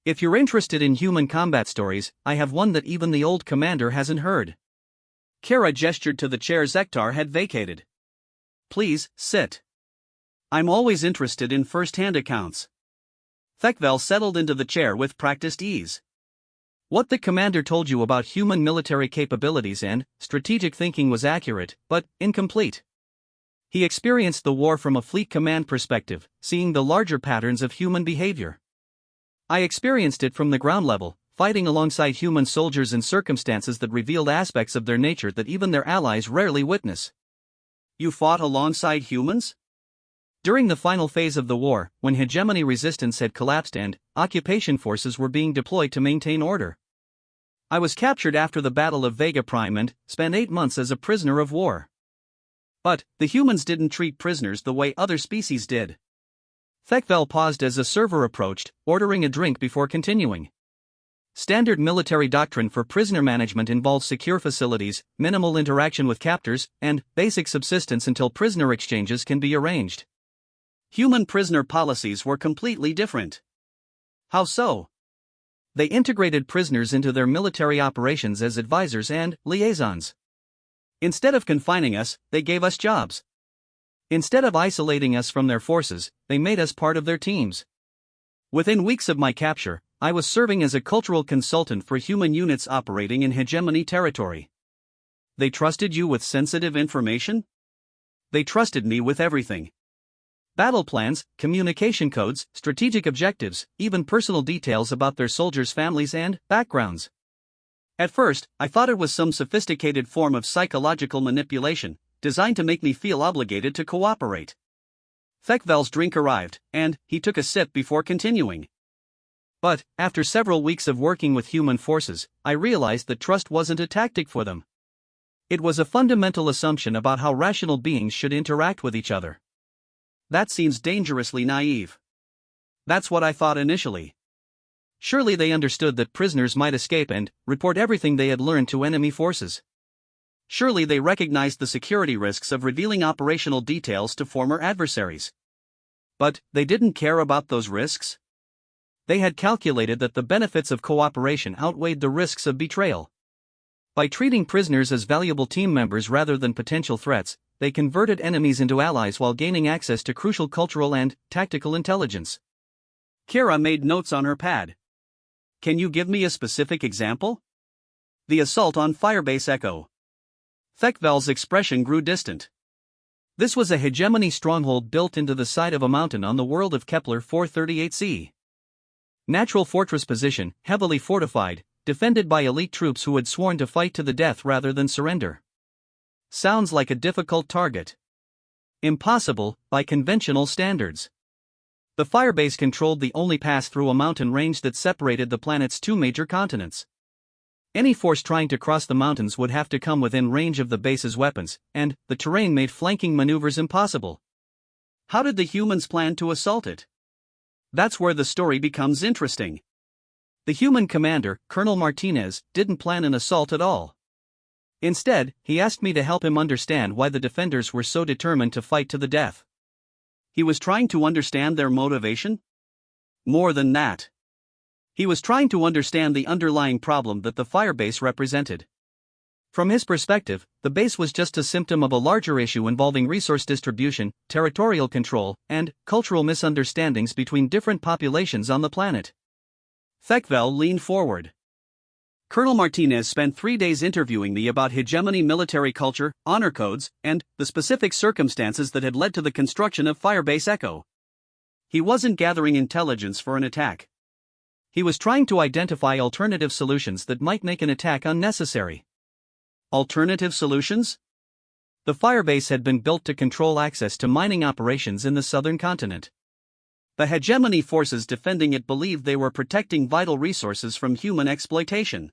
If you're interested in human combat stories, I have one that even the old commander hasn't heard." Kara gestured to the chair Zektar had vacated. "Please, sit. I'm always interested in first-hand accounts." Thekvel settled into the chair with practiced ease. What the commander told you about human military capabilities and strategic thinking was accurate, but incomplete. He experienced the war from a fleet command perspective, seeing the larger patterns of human behavior. I experienced it from the ground level, fighting alongside human soldiers in circumstances that revealed aspects of their nature that even their allies rarely witness. You fought alongside humans? During the final phase of the war, when hegemony resistance had collapsed and occupation forces were being deployed to maintain order. I was captured after the Battle of Vega Prime and spent 8 months as a prisoner of war. But the humans didn't treat prisoners the way other species did. Thekvel paused as a server approached, ordering a drink before continuing. Standard military doctrine for prisoner management involves secure facilities, minimal interaction with captors, and basic subsistence until prisoner exchanges can be arranged. Human prisoner policies were completely different. How so? They integrated prisoners into their military operations as advisors and liaisons. Instead of confining us, they gave us jobs. Instead of isolating us from their forces, they made us part of their teams. Within weeks of my capture, I was serving as a cultural consultant for human units operating in hegemony territory. They trusted you with sensitive information? They trusted me with everything. Battle plans, communication codes, strategic objectives, even personal details about their soldiers' families and backgrounds. At first, I thought it was some sophisticated form of psychological manipulation, designed to make me feel obligated to cooperate. Thekvel's drink arrived, and he took a sip before continuing. But, after several weeks of working with human forces, I realized that trust wasn't a tactic for them. It was a fundamental assumption about how rational beings should interact with each other. That seems dangerously naive. That's what I thought initially. Surely they understood that prisoners might escape and report everything they had learned to enemy forces. Surely they recognized the security risks of revealing operational details to former adversaries. But they didn't care about those risks? They had calculated that the benefits of cooperation outweighed the risks of betrayal. By treating prisoners as valuable team members rather than potential threats, they converted enemies into allies while gaining access to crucial cultural and tactical intelligence. Kira made notes on her pad. Can you give me a specific example? The assault on Firebase Echo. Thekvel's expression grew distant. This was a hegemony stronghold built into the side of a mountain on the world of Kepler 438c. Natural fortress position, heavily fortified, defended by elite troops who had sworn to fight to the death rather than surrender. Sounds like a difficult target. Impossible, by conventional standards. The Firebase controlled the only pass through a mountain range that separated the planet's two major continents. Any force trying to cross the mountains would have to come within range of the base's weapons, and the terrain made flanking maneuvers impossible. How did the humans plan to assault it? That's where the story becomes interesting. The human commander, Colonel Martinez, didn't plan an assault at all. Instead, he asked me to help him understand why the defenders were so determined to fight to the death. He was trying to understand their motivation? More than that. He was trying to understand the underlying problem that the Firebase represented. From his perspective, the base was just a symptom of a larger issue involving resource distribution, territorial control, and cultural misunderstandings between different populations on the planet. Thekvel leaned forward. Colonel Martinez spent 3 days interviewing me about hegemony military culture, honor codes, and the specific circumstances that had led to the construction of Firebase Echo. He wasn't gathering intelligence for an attack. He was trying to identify alternative solutions that might make an attack unnecessary. Alternative solutions? The Firebase had been built to control access to mining operations in the southern continent. The hegemony forces defending it believed they were protecting vital resources from human exploitation.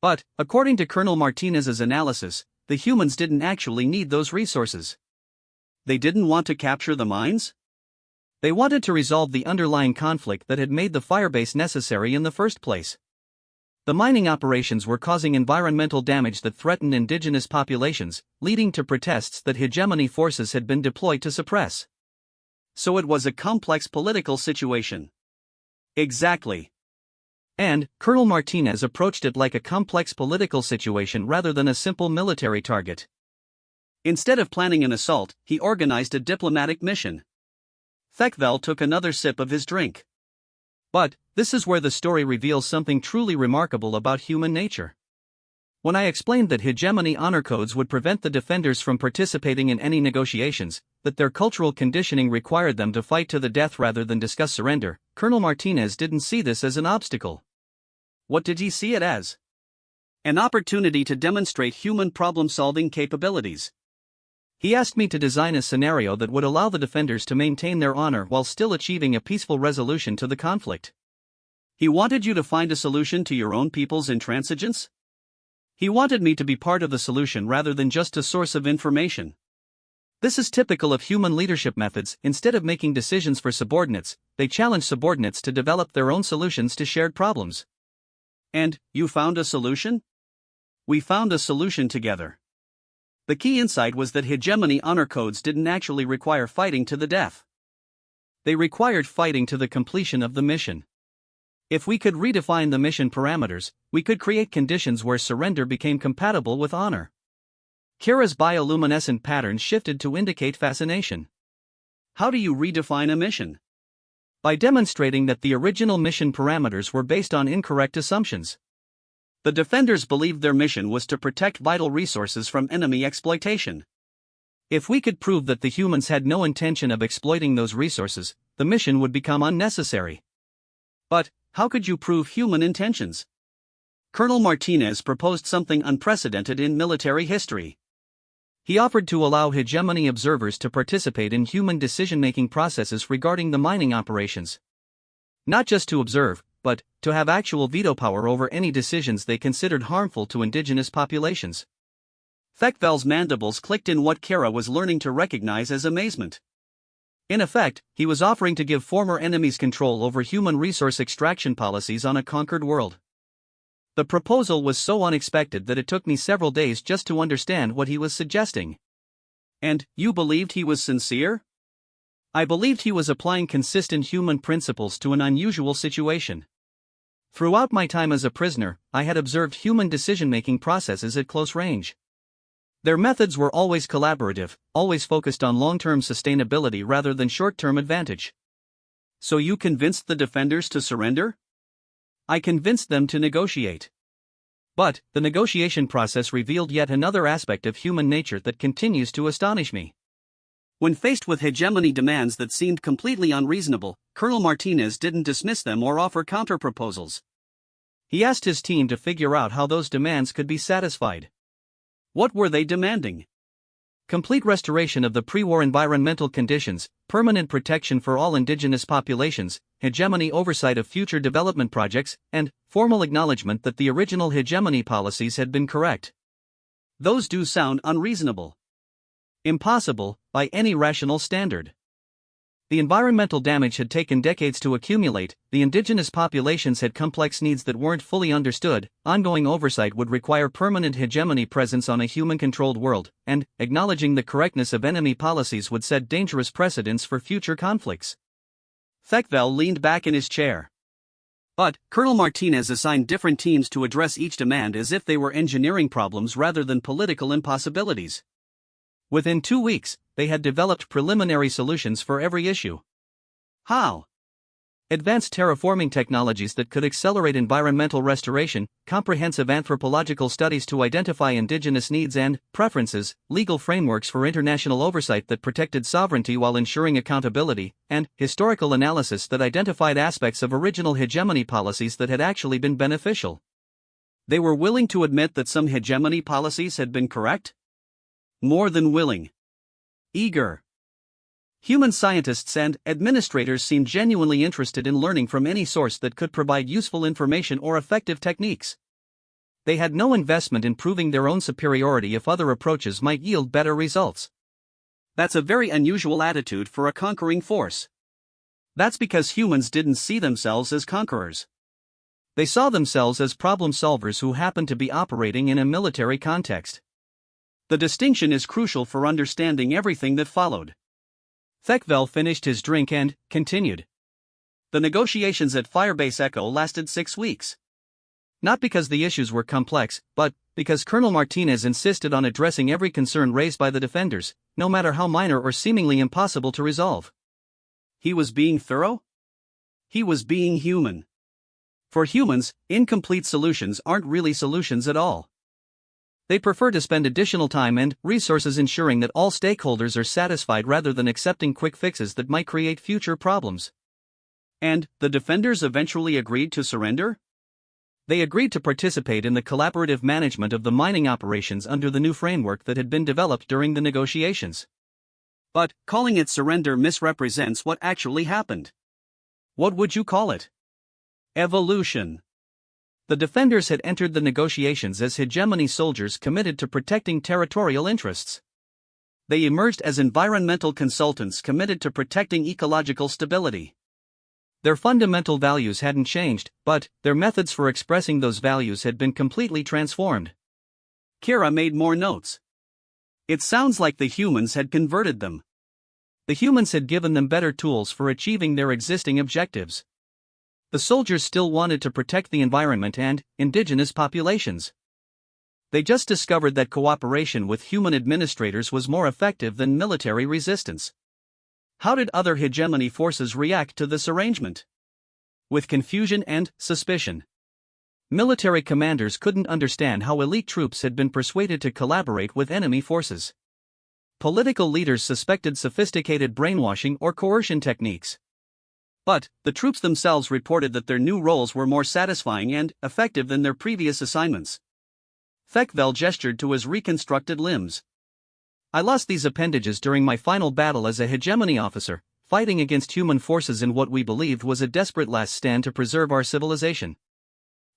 But, according to Colonel Martinez's analysis, the humans didn't actually need those resources. They didn't want to capture the mines? They wanted to resolve the underlying conflict that had made the Firebase necessary in the first place. The mining operations were causing environmental damage that threatened indigenous populations, leading to protests that hegemony forces had been deployed to suppress. So it was a complex political situation. Exactly. And Colonel Martinez approached it like a complex political situation rather than a simple military target. Instead of planning an assault, he organized a diplomatic mission. Thekvel took another sip of his drink. But, this is where the story reveals something truly remarkable about human nature. When I explained that hegemony honor codes would prevent the defenders from participating in any negotiations, that their cultural conditioning required them to fight to the death rather than discuss surrender, Colonel Martinez didn't see this as an obstacle. What did he see it as? An opportunity to demonstrate human problem-solving capabilities. He asked me to design a scenario that would allow the defenders to maintain their honor while still achieving a peaceful resolution to the conflict. He wanted you to find a solution to your own people's intransigence? He wanted me to be part of the solution rather than just a source of information. This is typical of human leadership methods. Instead of making decisions for subordinates, they challenge subordinates to develop their own solutions to shared problems. And, you found a solution? We found a solution together. The key insight was that hegemony honor codes didn't actually require fighting to the death. They required fighting to the completion of the mission. If we could redefine the mission parameters, we could create conditions where surrender became compatible with honor. Kira's bioluminescent pattern shifted to indicate fascination. How do you redefine a mission? By demonstrating that the original mission parameters were based on incorrect assumptions. The defenders believed their mission was to protect vital resources from enemy exploitation. If we could prove that the humans had no intention of exploiting those resources, the mission would become unnecessary. But, how could you prove human intentions? Colonel Martinez proposed something unprecedented in military history. He offered to allow hegemony observers to participate in human decision-making processes regarding the mining operations. Not just to observe, but to have actual veto power over any decisions they considered harmful to indigenous populations. Thekvel's mandibles clicked in what Kira was learning to recognize as amazement. In effect, he was offering to give former enemies control over human resource extraction policies on a conquered world. The proposal was so unexpected that it took me several days just to understand what he was suggesting. And, you believed he was sincere? I believed he was applying consistent human principles to an unusual situation. Throughout my time as a prisoner, I had observed human decision-making processes at close range. Their methods were always collaborative, always focused on long-term sustainability rather than short-term advantage. So you convinced the defenders to surrender? I convinced them to negotiate. But, the negotiation process revealed yet another aspect of human nature that continues to astonish me. When faced with hegemony demands that seemed completely unreasonable, Colonel Martinez didn't dismiss them or offer counter-proposals. He asked his team to figure out how those demands could be satisfied. What were they demanding? Complete restoration of the pre-war environmental conditions, permanent protection for all indigenous populations, hegemony oversight of future development projects, and formal acknowledgement that the original hegemony policies had been correct. Those do sound unreasonable. Impossible, by any rational standard. The environmental damage had taken decades to accumulate, the indigenous populations had complex needs that weren't fully understood, ongoing oversight would require permanent hegemony presence on a human-controlled world, and acknowledging the correctness of enemy policies would set dangerous precedents for future conflicts. Thekvel leaned back in his chair. But, Colonel Martinez assigned different teams to address each demand as if they were engineering problems rather than political impossibilities. Within 2 weeks, they had developed preliminary solutions for every issue. How? Advanced terraforming technologies that could accelerate environmental restoration, comprehensive anthropological studies to identify indigenous needs and preferences, legal frameworks for international oversight that protected sovereignty while ensuring accountability, and historical analysis that identified aspects of original hegemony policies that had actually been beneficial. They were willing to admit that some hegemony policies had been correct? More than willing. Eager. Human scientists and administrators seemed genuinely interested in learning from any source that could provide useful information or effective techniques. They had no investment in proving their own superiority if other approaches might yield better results. That's a very unusual attitude for a conquering force. That's because humans didn't see themselves as conquerors. They saw themselves as problem solvers who happened to be operating in a military context. The distinction is crucial for understanding everything that followed. Thekvel finished his drink and continued. The negotiations at Firebase Echo lasted 6 weeks. Not because the issues were complex, but because Colonel Martinez insisted on addressing every concern raised by the defenders, no matter how minor or seemingly impossible to resolve. He was being thorough? He was being human. For humans, incomplete solutions aren't really solutions at all. They prefer to spend additional time and resources ensuring that all stakeholders are satisfied rather than accepting quick fixes that might create future problems. And, the defenders eventually agreed to surrender? They agreed to participate in the collaborative management of the mining operations under the new framework that had been developed during the negotiations. But, calling it surrender misrepresents what actually happened. What would you call it? Evolution. The defenders had entered the negotiations as hegemony soldiers committed to protecting territorial interests. They emerged as environmental consultants committed to protecting ecological stability. Their fundamental values hadn't changed, but their methods for expressing those values had been completely transformed. Kira made more notes. It sounds like the humans had converted them. The humans had given them better tools for achieving their existing objectives. The soldiers still wanted to protect the environment and indigenous populations. They just discovered that cooperation with human administrators was more effective than military resistance. How did other hegemony forces react to this arrangement? With confusion and suspicion. Military commanders couldn't understand how elite troops had been persuaded to collaborate with enemy forces. Political leaders suspected sophisticated brainwashing or coercion techniques. But the troops themselves reported that their new roles were more satisfying and effective than their previous assignments. Thekvel gestured to his reconstructed limbs. I lost these appendages during my final battle as a hegemony officer, fighting against human forces in what we believed was a desperate last stand to preserve our civilization.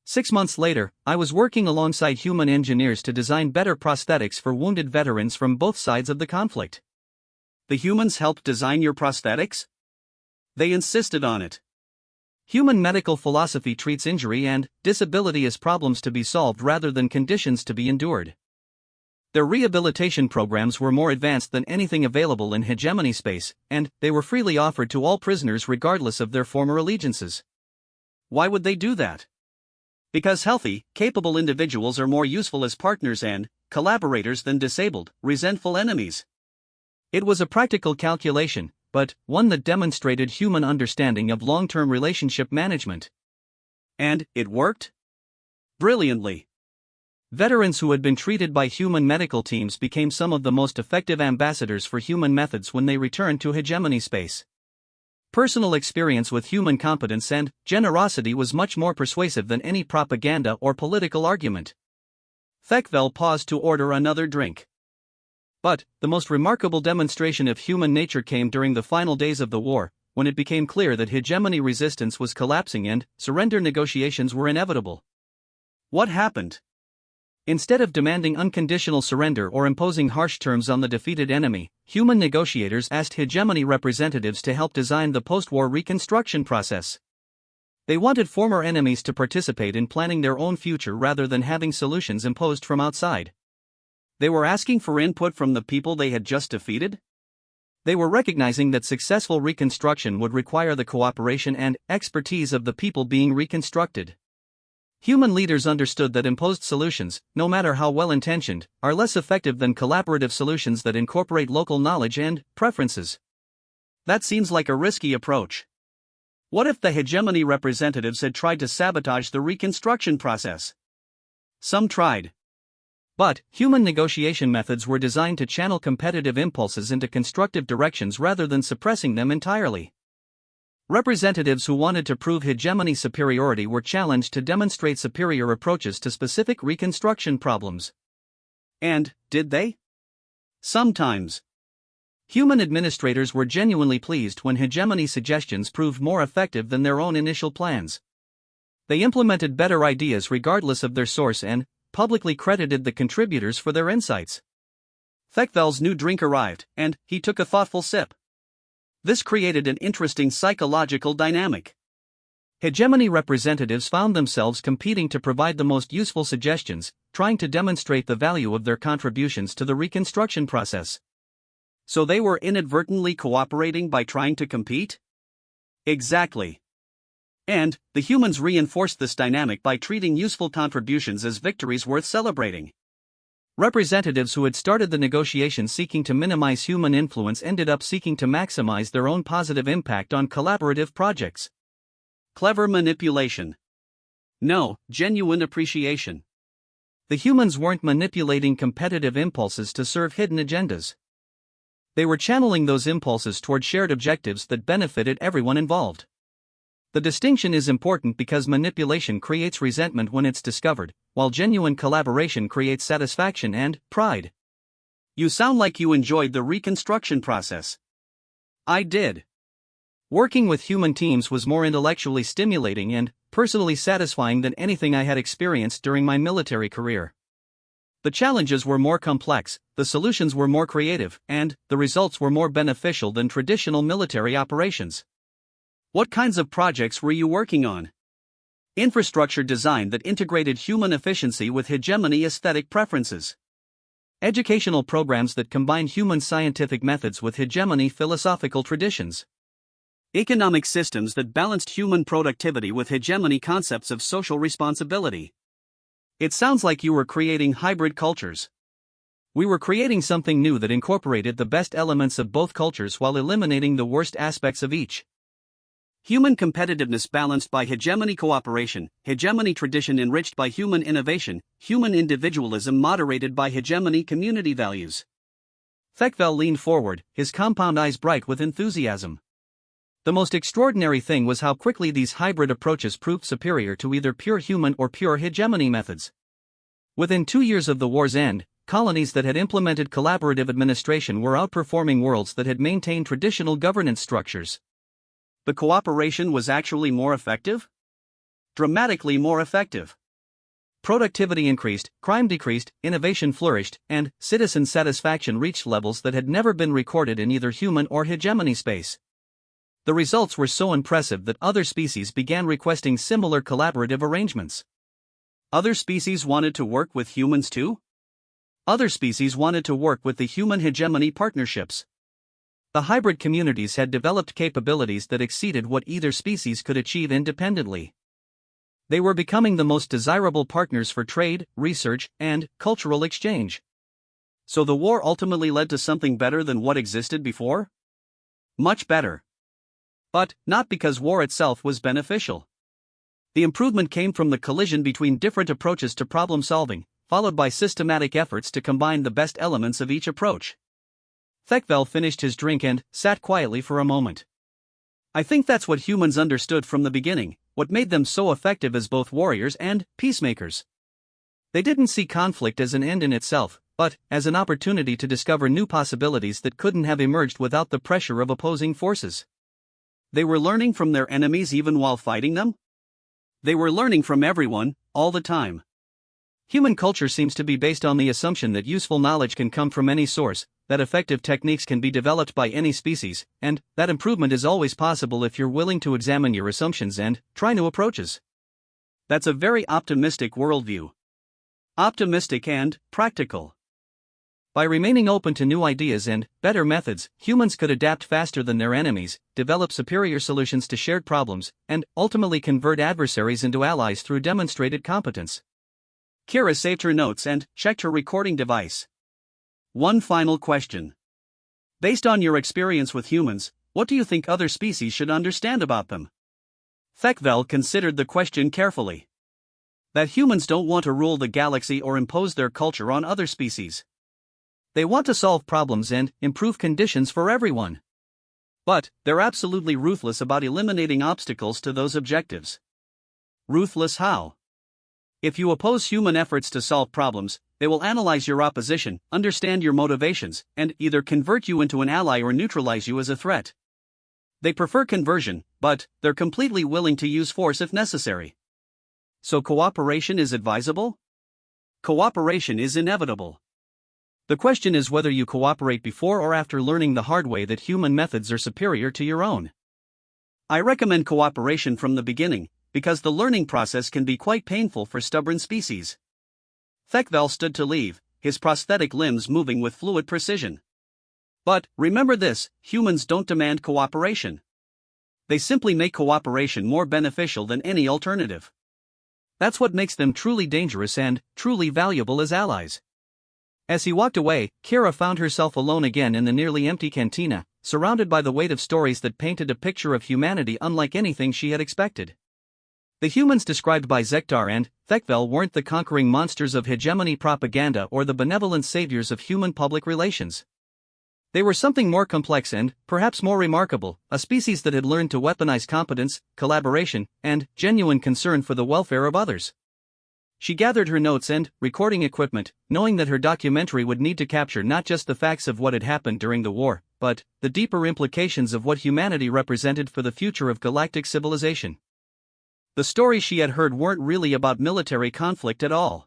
6 months later, I was working alongside human engineers to design better prosthetics for wounded veterans from both sides of the conflict. The humans helped design your prosthetics? They insisted on it. Human medical philosophy treats injury and disability as problems to be solved rather than conditions to be endured. Their rehabilitation programs were more advanced than anything available in hegemony space, and they were freely offered to all prisoners regardless of their former allegiances. Why would they do that? Because healthy, capable individuals are more useful as partners and collaborators than disabled, resentful enemies. It was a practical calculation, but one that demonstrated human understanding of long-term relationship management. And it worked? Brilliantly. Veterans who had been treated by human medical teams became some of the most effective ambassadors for human methods when they returned to hegemony space. Personal experience with human competence and generosity was much more persuasive than any propaganda or political argument. Thekvel paused to order another drink. But the most remarkable demonstration of human nature came during the final days of the war, when it became clear that hegemony resistance was collapsing and surrender negotiations were inevitable. What happened? Instead of demanding unconditional surrender or imposing harsh terms on the defeated enemy, human negotiators asked hegemony representatives to help design the post-war reconstruction process. They wanted former enemies to participate in planning their own future rather than having solutions imposed from outside. They were asking for input from the people they had just defeated? They were recognizing that successful reconstruction would require the cooperation and expertise of the people being reconstructed. Human leaders understood that imposed solutions, no matter how well-intentioned, are less effective than collaborative solutions that incorporate local knowledge and preferences. That seems like a risky approach. What if the hegemony representatives had tried to sabotage the reconstruction process? Some tried. But human negotiation methods were designed to channel competitive impulses into constructive directions rather than suppressing them entirely. Representatives who wanted to prove hegemony superiority were challenged to demonstrate superior approaches to specific reconstruction problems. And did they? Sometimes. Human administrators were genuinely pleased when hegemony suggestions proved more effective than their own initial plans. They implemented better ideas regardless of their source and publicly credited the contributors for their insights. Thekvel's new drink arrived, and he took a thoughtful sip. This created an interesting psychological dynamic. Hegemony representatives found themselves competing to provide the most useful suggestions, trying to demonstrate the value of their contributions to the reconstruction process. So they were inadvertently cooperating by trying to compete? Exactly. And the humans reinforced this dynamic by treating useful contributions as victories worth celebrating. Representatives who had started the negotiations seeking to minimize human influence ended up seeking to maximize their own positive impact on collaborative projects. Clever manipulation. No, genuine appreciation. The humans weren't manipulating competitive impulses to serve hidden agendas. They were channeling those impulses toward shared objectives that benefited everyone involved. The distinction is important because manipulation creates resentment when it's discovered, while genuine collaboration creates satisfaction and pride. You sound like you enjoyed the reconstruction process. I did. Working with human teams was more intellectually stimulating and personally satisfying than anything I had experienced during my military career. The challenges were more complex, the solutions were more creative, and the results were more beneficial than traditional military operations. What kinds of projects were you working on? Infrastructure design that integrated human efficiency with hegemony aesthetic preferences. Educational programs that combine human scientific methods with hegemony philosophical traditions. Economic systems that balanced human productivity with hegemony concepts of social responsibility. It sounds like you were creating hybrid cultures. We were creating something new that incorporated the best elements of both cultures while eliminating the worst aspects of each. Human competitiveness balanced by hegemony cooperation, hegemony tradition enriched by human innovation, human individualism moderated by hegemony community values. Thekvel leaned forward, his compound eyes bright with enthusiasm. The most extraordinary thing was how quickly these hybrid approaches proved superior to either pure human or pure hegemony methods. Within 2 years of the war's end, colonies that had implemented collaborative administration were outperforming worlds that had maintained traditional governance structures. The cooperation was actually more effective? Dramatically more effective. Productivity increased, crime decreased, innovation flourished, and citizen satisfaction reached levels that had never been recorded in either human or hegemony space. The results were so impressive that other species began requesting similar collaborative arrangements. Other species wanted to work with humans too? Other species wanted to work with the human hegemony partnerships. The hybrid communities had developed capabilities that exceeded what either species could achieve independently. They were becoming the most desirable partners for trade, research, and cultural exchange. So the war ultimately led to something better than what existed before? Much better. But not because war itself was beneficial. The improvement came from the collision between different approaches to problem solving, followed by systematic efforts to combine the best elements of each approach. Thekvel finished his drink and sat quietly for a moment. I think that's what humans understood from the beginning, what made them so effective as both warriors and peacemakers. They didn't see conflict as an end in itself, but as an opportunity to discover new possibilities that couldn't have emerged without the pressure of opposing forces. They were learning from their enemies even while fighting them? They were learning from everyone, all the time. Human culture seems to be based on the assumption that useful knowledge can come from any source, that effective techniques can be developed by any species, and that improvement is always possible if you're willing to examine your assumptions and try new approaches. That's a very optimistic worldview. Optimistic and practical. By remaining open to new ideas and better methods, humans could adapt faster than their enemies, develop superior solutions to shared problems, and ultimately convert adversaries into allies through demonstrated competence. Kira saved her notes and checked her recording device. One final question. Based on your experience with humans, what do you think other species should understand about them? Thekvel considered the question carefully. That humans don't want to rule the galaxy or impose their culture on other species. They want to solve problems and improve conditions for everyone. But they're absolutely ruthless about eliminating obstacles to those objectives. Ruthless how? If you oppose human efforts to solve problems, they will analyze your opposition, understand your motivations, and either convert you into an ally or neutralize you as a threat. They prefer conversion, but they're completely willing to use force if necessary. So cooperation is advisable? Cooperation is inevitable. The question is whether you cooperate before or after learning the hard way that human methods are superior to your own. I recommend cooperation from the beginning, because the learning process can be quite painful for stubborn species. Thekvel stood to leave, his prosthetic limbs moving with fluid precision. But remember this, humans don't demand cooperation. They simply make cooperation more beneficial than any alternative. That's what makes them truly dangerous and truly valuable as allies. As he walked away, Kira found herself alone again in the nearly empty cantina, surrounded by the weight of stories that painted a picture of humanity unlike anything she had expected. The humans described by Zektar and Thekvel weren't the conquering monsters of hegemony propaganda or the benevolent saviors of human public relations. They were something more complex and, perhaps more remarkable, a species that had learned to weaponize competence, collaboration, and genuine concern for the welfare of others. She gathered her notes and recording equipment, knowing that her documentary would need to capture not just the facts of what had happened during the war, but the deeper implications of what humanity represented for the future of galactic civilization. The stories she had heard weren't really about military conflict at all.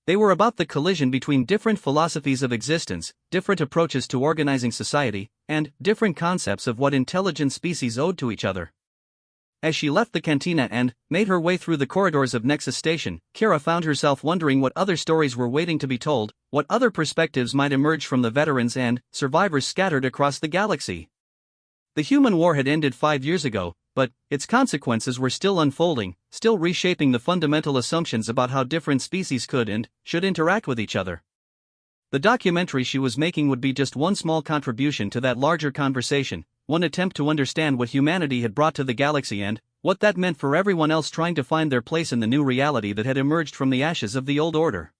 They were about the collision between different philosophies of existence, different approaches to organizing society, and different concepts of what intelligent species owed to each other. As she left the cantina and made her way through the corridors of Nexus Station, Kira found herself wondering what other stories were waiting to be told, what other perspectives might emerge from the veterans and survivors scattered across the galaxy. The human war had ended 5 years ago, but its consequences were still unfolding, still reshaping the fundamental assumptions about how different species could and should interact with each other. The documentary she was making would be just one small contribution to that larger conversation, one attempt to understand what humanity had brought to the galaxy and what that meant for everyone else trying to find their place in the new reality that had emerged from the ashes of the old order.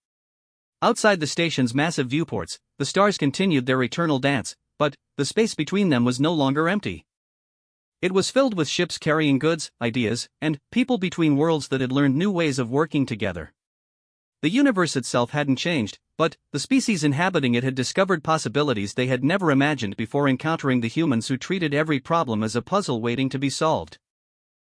Outside the station's massive viewports, the stars continued their eternal dance, but the space between them was no longer empty. It was filled with ships carrying goods, ideas, and people between worlds that had learned new ways of working together. The universe itself hadn't changed, but the species inhabiting it had discovered possibilities they had never imagined before encountering the humans who treated every problem as a puzzle waiting to be solved.